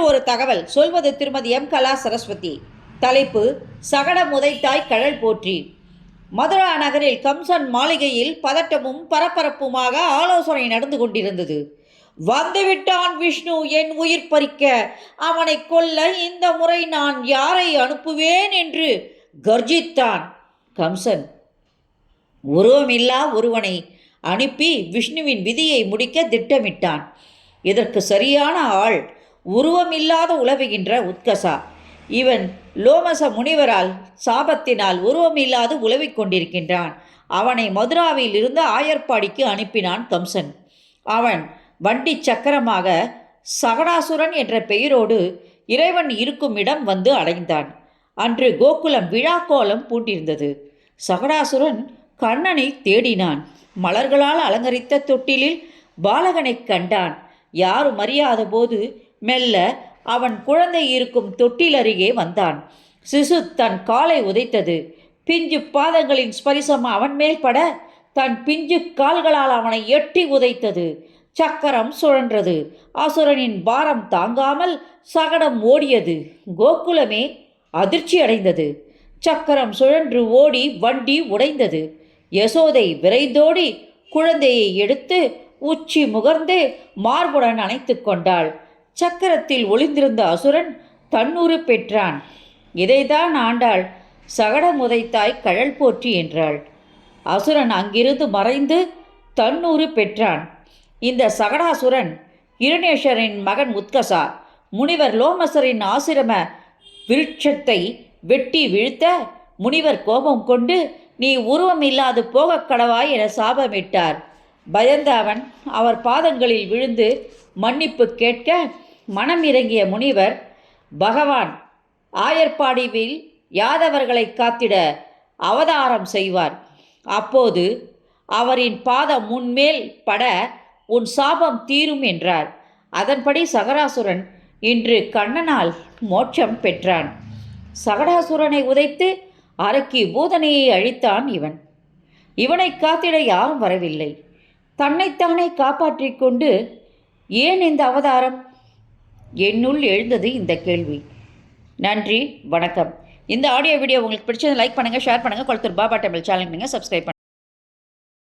ஒரு தகவல் சொல்வது திருமதி எம். கலா சரஸ்வதி. தலைப்பு: சகடம் உதைத்தாய் கழல் போற்றி. மதுரா நகரில் கம்சன் மாளிகையில் பதட்டமும் பரபரப்புமாக ஆலோசனை நடந்து கொண்டிருந்தது. வந்துவிட்டான் விஷ்ணு என் உயிர் பறிக்க. அவனை கொல்ல இந்த முறை நான் யாரை அனுப்புவேன் என்று கர்ஜித்தான் கம்சன். உருவமில்லா ஒருவனை அனுப்பி விஷ்ணுவின் விதியை முடிக்க திட்டமிட்டான். இதற்கு சரியான ஆள் உருவமில்லாத உலவுகின்ற உத்கசா. இவன் லோமச முனிவரால் சாபத்தினால் உருவமில்லாது உலவிக் கொண்டிருக்கின்றான். அவனை மதுராவில் இருந்து ஆயர்பாடிக்கு அனுப்பினான் கம்சன். அவன் வண்டி சக்கரமாக சகடாசுரன் என்ற பெயரோடு இறைவன் இருக்கும் இடம் வந்து அடைந்தான். அன்று கோகுலம் விழாக்கோலம் பூண்டிருந்தது. சகடாசுரன் கண்ணனை தேடினான். மலர்களால் அலங்கரித்த தொட்டிலில் பாலகனை கண்டான். யாரும் அறியாத போது மெல்ல அவன் குழந்தை இருக்கும் தொட்டில் அருகே வந்தான். சிசு தன் காலை உதைத்தது. பிஞ்சு பாதங்களின் ஸ்பரிசம் அவன் மேல் பட தன் பிஞ்சு கால்களால் அவனை எட்டி உதைத்தது. சக்கரம் சுழன்றது. அசுரனின் பாரம் தாங்காமல் சகடம் ஓடியது. கோகுலமே அதிர்ச்சி அடைந்தது. சக்கரம் சுழன்று ஓடி வண்டி உடைந்தது. யசோதை விரைந்தோடி குழந்தையை எடுத்து உச்சி முகர்ந்து மார்புடன் அணைத்து கொண்டாள். சக்கரத்தில் ஒளிந்திருந்த அசுரன் தன்னுரு பெற்றான். இதைதான் ஆண்டாள் சகடம் உதைத்தாய் கழல் போற்றி என்றாள். அசுரன் அங்கிருந்து மறைந்து தன்னுரு பெற்றான். இந்த சகடாசுரன் இரண்யேஷரின் மகன் உத்கசா. முனிவர் லோமசரின் ஆசிரம விருட்சத்தை வெட்டி வீழ்த்த முனிவர் கோபம் கொண்டு நீ உருவம் இல்லாது போகக் கடவாய் என சாபமிட்டார். பயந்த அவன் அவர் பாதங்களில் விழுந்து மன்னிப்பு கேட்க மனம் இறங்கிய முனிவர் பகவான் ஆயர்பாடியில் யாதவர்களை காத்திட அவதாரம் செய்வார். அப்போது அவரின் பாதம் முன்மேல் பட உன் சாபம் தீரும் என்றார். அதன்படி சகடாசுரன் இன்று கண்ணனால் மோட்சம் பெற்றான். சகடாசுரனை உதைத்து அரக்கி பூதனையை அழித்தான் இவன். இவனை காத்திட யாரும் வரவில்லை. தன்னைத்தானே காப்பாற்றிக் கொண்டு ஏன் இந்த அவதாரம்? என்னுள் எழுந்தது இந்த கேள்வி. நன்றி, வணக்கம். இந்த ஆடியோ வீடியோ உங்களுக்கு பிடிச்சது லைக் பண்ணுங்கள், ஷேர் பண்ணுங்கள். கொளத்தூர் பாபா தமிழ் சேனல் நீங்கள் சப்ஸ்கிரைப் பண்ணுங்கள்.